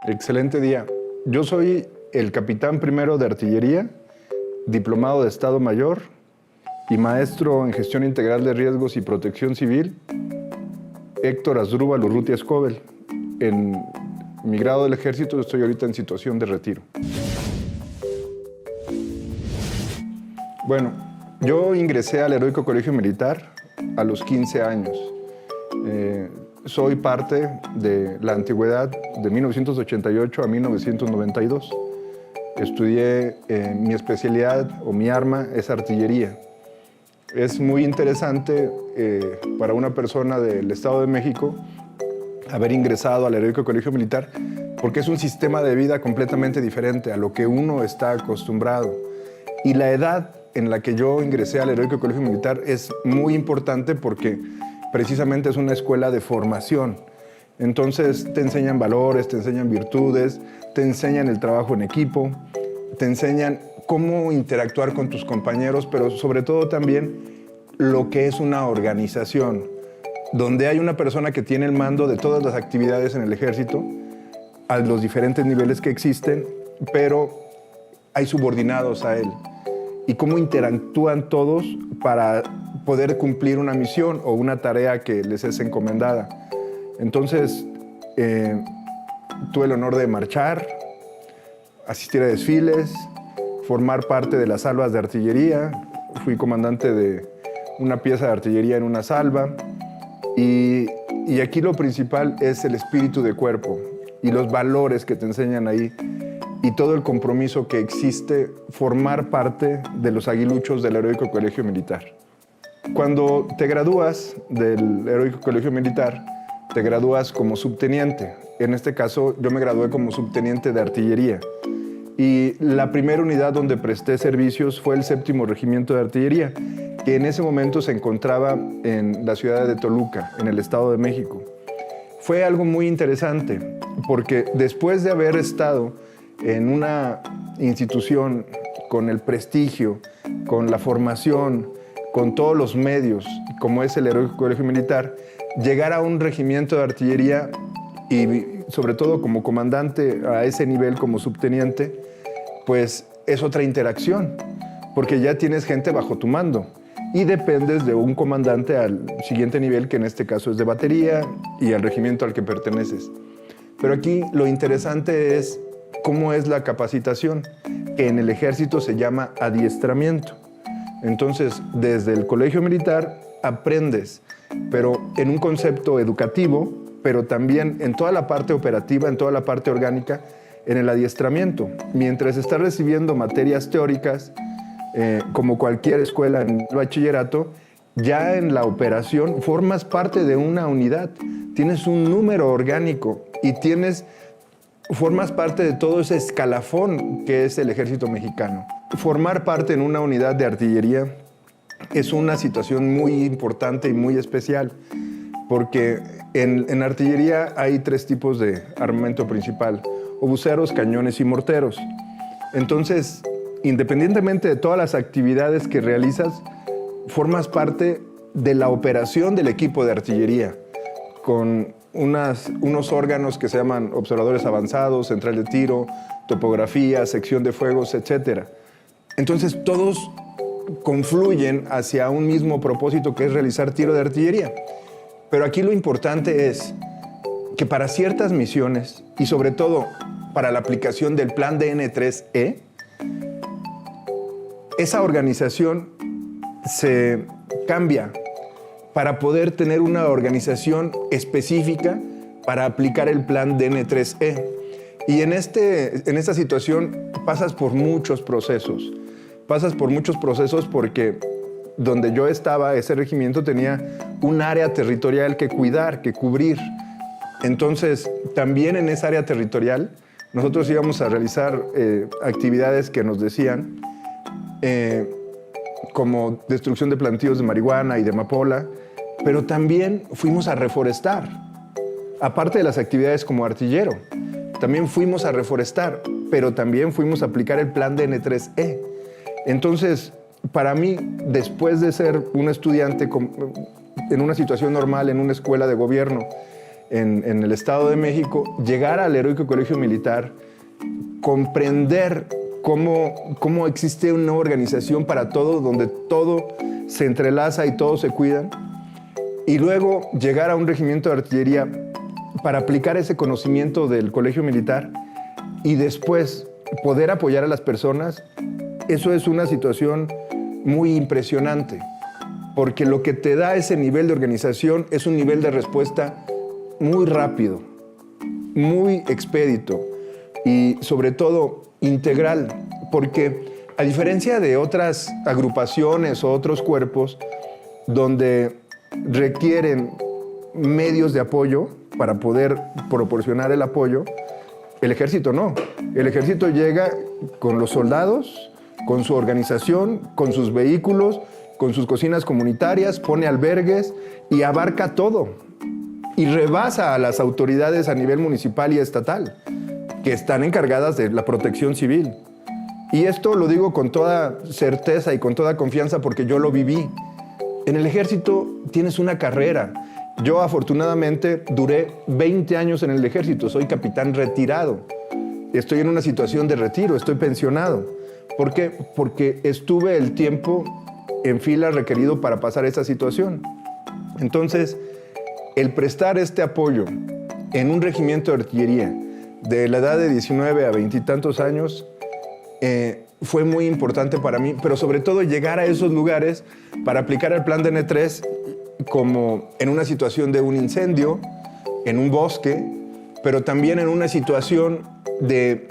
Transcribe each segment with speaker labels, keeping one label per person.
Speaker 1: Excelente día. Yo soy el capitán primero de artillería, diplomado de Estado Mayor y maestro en gestión integral de riesgos y protección civil, Héctor Asdrúbal Urrutia Escobel. En mi grado del ejército estoy ahorita en situación de retiro. Bueno, yo ingresé al Heroico Colegio Militar a los 15 años. Soy parte de la antigüedad de 1988 a 1992. Estudié, mi especialidad o mi arma es artillería. Es muy interesante para una persona del Estado de México haber ingresado al Heroico Colegio Militar porque es un sistema de vida completamente diferente a lo que uno está acostumbrado. Y la edad en la que yo ingresé al Heroico Colegio Militar es muy importante porque precisamente es una escuela de formación. Entonces te enseñan valores, te enseñan virtudes, te enseñan el trabajo en equipo, te enseñan cómo interactuar con tus compañeros, pero sobre todo también lo que es una organización, donde hay una persona que tiene el mando de todas las actividades en el ejército, a los diferentes niveles que existen, pero hay subordinados a él. Y cómo interactúan todos para poder cumplir una misión o una tarea que les es encomendada. Entonces, tuve el honor de marchar, asistir a desfiles, formar parte de las salvas de artillería. Fui comandante de una pieza de artillería en una salva. Y aquí lo principal es el espíritu de cuerpo y los valores que te enseñan ahí y todo el compromiso que existe formar parte de los aguiluchos del Heroico Colegio Militar. Cuando te gradúas del Heroico Colegio Militar, te gradúas como subteniente. En este caso, yo me gradué como subteniente de artillería. Y la primera unidad donde presté servicios fue el 7º Regimiento de Artillería, que en ese momento se encontraba en la ciudad de Toluca, en el Estado de México. Fue algo muy interesante, porque después de haber estado en una institución con el prestigio, con la formación, con todos los medios, como es el Heroico Colegio Militar, llegar a un regimiento de artillería y sobre todo como comandante a ese nivel, como subteniente, pues es otra interacción, porque ya tienes gente bajo tu mando y dependes de un comandante al siguiente nivel, que en este caso es de batería, y al regimiento al que perteneces. Pero aquí lo interesante es cómo es la capacitación, que en el ejército se llama adiestramiento. Entonces, desde el colegio militar aprendes, pero en un concepto educativo, pero también en toda la parte operativa, en toda la parte orgánica, en el adiestramiento. Mientras estás recibiendo materias teóricas, como cualquier escuela en el bachillerato, ya en la operación formas parte de una unidad, tienes un número orgánico y formas parte de todo ese escalafón que es el ejército mexicano. Formar parte en una unidad de artillería es una situación muy importante y muy especial, porque en artillería hay 3 tipos de armamento principal: obuseros, cañones y morteros. Entonces, independientemente de todas las actividades que realizas, formas parte de la operación del equipo de artillería, con unos órganos que se llaman observadores avanzados, central de tiro, topografía, sección de fuegos, etc. Entonces todos confluyen hacia un mismo propósito, que es realizar tiro de artillería. Pero aquí lo importante es que para ciertas misiones, y sobre todo para la aplicación del plan DN3E, esa organización se cambia para poder tener una organización específica para aplicar el plan DN3E. Y en esta situación pasas por muchos procesos. Pasas por muchos procesos porque donde yo estaba, ese regimiento tenía un área territorial que cuidar, que cubrir. Entonces, también en esa área territorial, nosotros íbamos a realizar actividades que nos decían, como destrucción de plantíos de marihuana y de amapola, pero también fuimos a reforestar. Aparte de las actividades como artillero, también fuimos a reforestar, pero también fuimos a aplicar el plan DN3E. Entonces, para mí, después de ser un estudiante en una situación normal, en una escuela de gobierno en el Estado de México, llegar al Heroico Colegio Militar, comprender cómo existe una organización para todo, donde todo se entrelaza y todos se cuidan, y luego llegar a un regimiento de artillería para aplicar ese conocimiento del Colegio Militar y después poder apoyar a las personas, eso es una situación muy impresionante, porque lo que te da ese nivel de organización es un nivel de respuesta muy rápido, muy expedito y sobre todo integral, porque a diferencia de otras agrupaciones o otros cuerpos donde requieren medios de apoyo para poder proporcionar el apoyo, el ejército no. El ejército llega con los soldados, con su organización, con sus vehículos, con sus cocinas comunitarias, pone albergues y abarca todo. Y rebasa a las autoridades a nivel municipal y estatal, que están encargadas de la protección civil. Y esto lo digo con toda certeza y con toda confianza porque yo lo viví. En el ejército tienes una carrera. Yo afortunadamente duré 20 años en el ejército, soy capitán retirado. Estoy en una situación de retiro, estoy pensionado. ¿Por qué? Porque estuve el tiempo en fila requerido para pasar esa situación. Entonces, el prestar este apoyo en un regimiento de artillería de la edad de 19 a 20 y tantos años fue muy importante para mí, pero sobre todo llegar a esos lugares para aplicar el plan de N3 como en una situación de un incendio, en un bosque, pero también en una situación de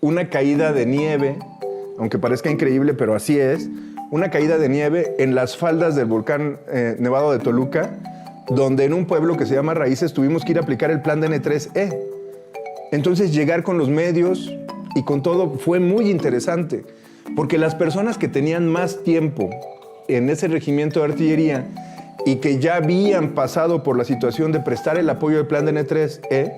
Speaker 1: una caída de nieve, aunque parezca increíble, pero así es, una caída de nieve en las faldas del volcán Nevado de Toluca, donde en un pueblo que se llama Raíces tuvimos que ir a aplicar el plan de N3E. Entonces llegar con los medios y con todo fue muy interesante, porque las personas que tenían más tiempo en ese regimiento de artillería y que ya habían pasado por la situación de prestar el apoyo del plan de N3E,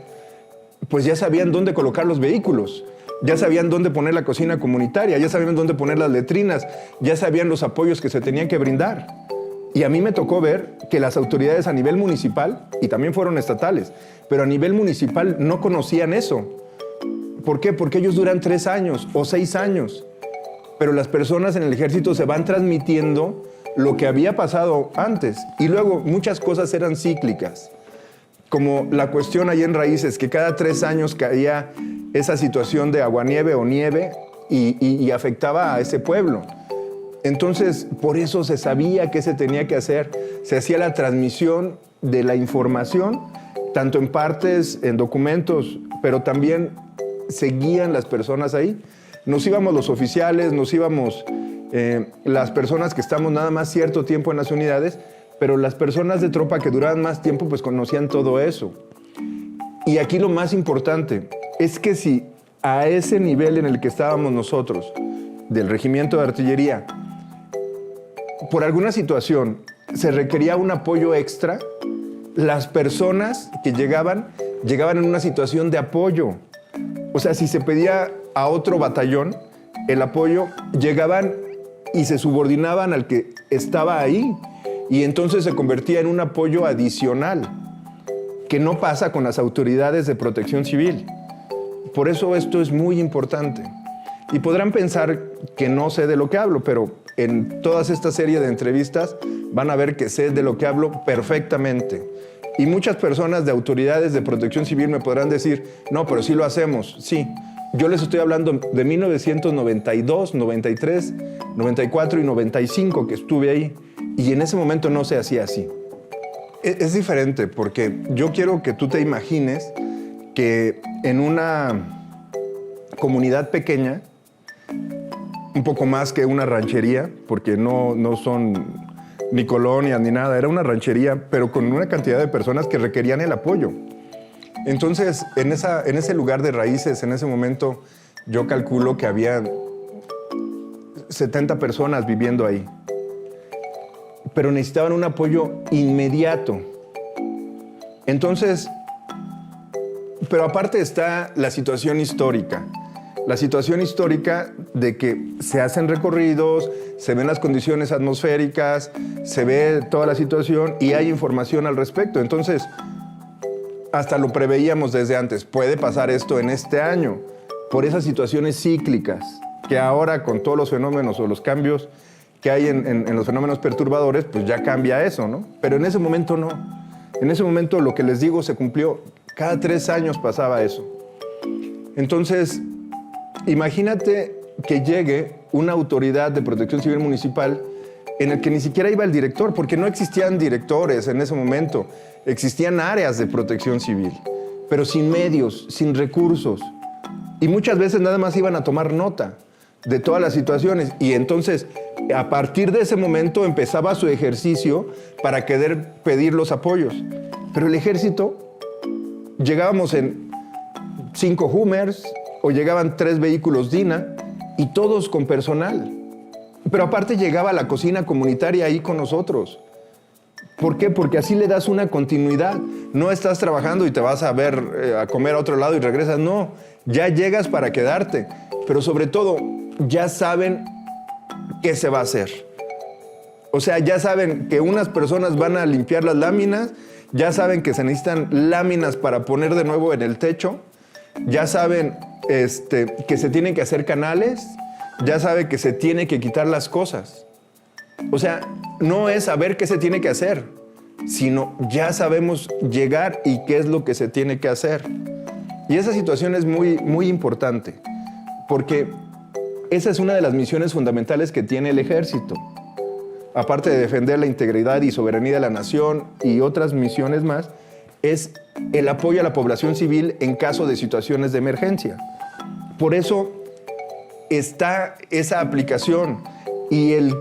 Speaker 1: pues ya sabían dónde colocar los vehículos, ya sabían dónde poner la cocina comunitaria, ya sabían dónde poner las letrinas, ya sabían los apoyos que se tenían que brindar. Y a mí me tocó ver que las autoridades a nivel municipal, y también fueron estatales, pero a nivel municipal no conocían eso. ¿Por qué? Porque ellos duran 3 años o 6 años, pero las personas en el ejército se van transmitiendo lo que había pasado antes. Y luego muchas cosas eran cíclicas, como la cuestión ahí en Raíces, que cada 3 años caía esa situación de aguanieve o nieve y afectaba a ese pueblo. Entonces, por eso se sabía qué se tenía que hacer. Se hacía la transmisión de la información, tanto en partes, en documentos, pero también seguían las personas ahí. Nos íbamos los oficiales, nos íbamos las personas que estamos nada más cierto tiempo en las unidades, pero las personas de tropa que duraban más tiempo, pues conocían todo eso. Y aquí lo más importante es que si a ese nivel en el que estábamos nosotros, del regimiento de artillería, por alguna situación se requería un apoyo extra, las personas que llegaban en una situación de apoyo. O sea, si se pedía a otro batallón el apoyo, llegaban y se subordinaban al que estaba ahí. Y entonces se convertía en un apoyo adicional, que no pasa con las autoridades de protección civil. Por eso esto es muy importante. Y podrán pensar que no sé de lo que hablo, pero en toda esta serie de entrevistas van a ver que sé de lo que hablo perfectamente. Y muchas personas de autoridades de protección civil me podrán decir, no, pero sí lo hacemos. Sí, yo les estoy hablando de 1992, 93, 94 y 95 que estuve ahí. Y en ese momento no se hacía así. Es diferente porque yo quiero que tú te imagines que en una comunidad pequeña, un poco más que una ranchería, porque no son ni colonias ni nada, era una ranchería, pero con una cantidad de personas que requerían el apoyo. Entonces, en ese lugar de Raíces, en ese momento, yo calculo que había 70 personas viviendo ahí. Pero necesitaban un apoyo inmediato. Entonces, pero aparte está la situación histórica. La situación histórica de que se hacen recorridos, se ven las condiciones atmosféricas, se ve toda la situación y hay información al respecto. Entonces, hasta lo preveíamos desde antes. Puede pasar esto en este año, por esas situaciones cíclicas, que ahora con todos los fenómenos o los cambios que hay en los fenómenos perturbadores, pues ya cambia eso, ¿no? Pero en ese momento no. En ese momento lo que les digo se cumplió. Cada 3 años pasaba eso. Entonces, imagínate que llegue una autoridad de protección civil municipal en el que ni siquiera iba el director, porque no existían directores en ese momento. Existían áreas de protección civil, pero sin medios, sin recursos. Y muchas veces nada más iban a tomar nota de todas las situaciones. Y entonces, a partir de ese momento, empezaba su ejercicio para querer pedir los apoyos. Pero el ejército, llegábamos en 5 Hummers o llegaban 3 vehículos DINA y todos con personal. Pero aparte llegaba la cocina comunitaria ahí con nosotros. ¿Por qué? Porque así le das una continuidad. No estás trabajando y te vas a ver a comer a otro lado y regresas. No, ya llegas para quedarte. Pero sobre todo, ya saben qué se va a hacer. O sea, ya saben que unas personas van a limpiar las láminas, ya saben que se necesitan láminas para poner de nuevo en el techo, ya saben que se tienen que hacer canales, ya saben que se tiene que quitar las cosas. O sea, no es saber qué se tiene que hacer, sino ya sabemos llegar y qué es lo que se tiene que hacer. Y esa situación es muy, muy importante, porque esa es una de las misiones fundamentales que tiene el ejército. Aparte de defender la integridad y soberanía de la nación y otras misiones más, es el apoyo a la población civil en caso de situaciones de emergencia. Por eso está esa aplicación y el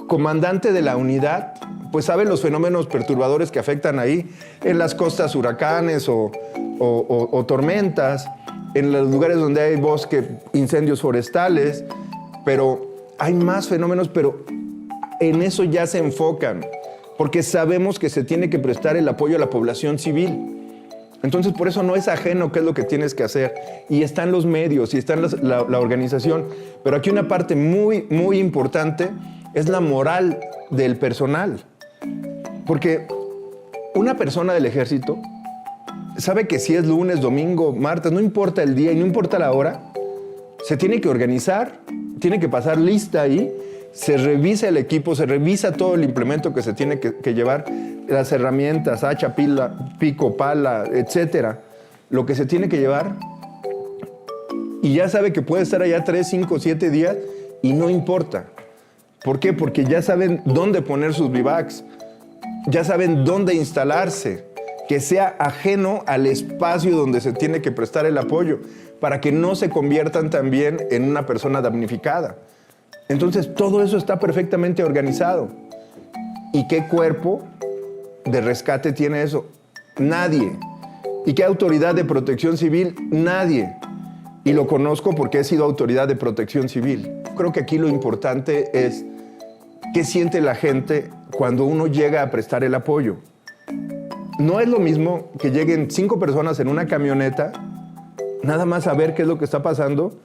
Speaker 1: comandante de la unidad pues sabe los fenómenos perturbadores que afectan ahí en las costas, huracanes o tormentas, en los lugares donde hay bosque, incendios forestales, pero hay más fenómenos, pero en eso ya se enfocan, porque sabemos que se tiene que prestar el apoyo a la población civil. Entonces, por eso no es ajeno qué es lo que tienes que hacer. Y están los medios, y está la organización. Pero aquí una parte muy, muy importante es la moral del personal. Porque una persona del ejército sabe que si es lunes, domingo, martes, no importa el día y no importa la hora, se tiene que organizar, tiene que pasar lista ahí, se revisa el equipo, se revisa todo el implemento que se tiene que llevar, las herramientas, hacha, pico, pala, etcétera, lo que se tiene que llevar, y ya sabe que puede estar allá 3, 5, 7 días y no importa. ¿Por qué? Porque ya saben dónde poner sus bivacs, ya saben dónde instalarse, que sea ajeno al espacio donde se tiene que prestar el apoyo, para que no se conviertan también en una persona damnificada. Entonces, todo eso está perfectamente organizado. ¿Y qué cuerpo de rescate tiene eso? Nadie. ¿Y qué autoridad de protección civil? Nadie. Y lo conozco porque he sido autoridad de protección civil. Creo que aquí lo importante es qué siente la gente cuando uno llega a prestar el apoyo. No es lo mismo que lleguen 5 personas en una camioneta, nada más a ver qué es lo que está pasando,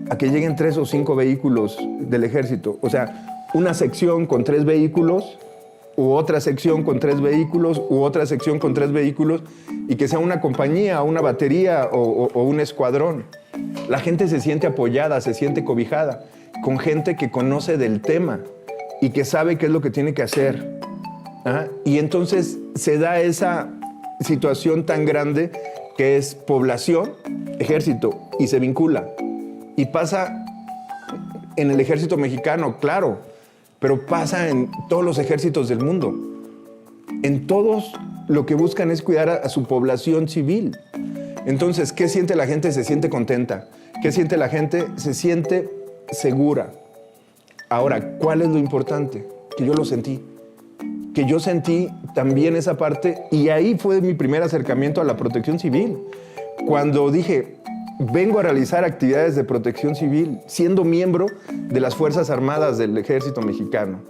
Speaker 1: a que lleguen 3 o 5 vehículos del ejército. O sea, una sección con 3 vehículos, u otra sección con 3 vehículos, u otra sección con 3 vehículos, y que sea una compañía, una batería o un escuadrón. La gente se siente apoyada, se siente cobijada, con gente que conoce del tema y que sabe qué es lo que tiene que hacer. ¿Ah? Y entonces se da esa situación tan grande que es población, ejército, y se vincula. Y pasa en el ejército mexicano, claro, pero pasa en todos los ejércitos del mundo. En todos lo que buscan es cuidar a su población civil. Entonces, ¿qué siente la gente? Se siente contenta. ¿Qué siente la gente? Se siente segura. Ahora, ¿cuál es lo importante? Que yo lo sentí. Que yo sentí también esa parte, y ahí fue mi primer acercamiento a la protección civil. Cuando dije, vengo a realizar actividades de protección civil, siendo miembro de las Fuerzas Armadas del Ejército Mexicano.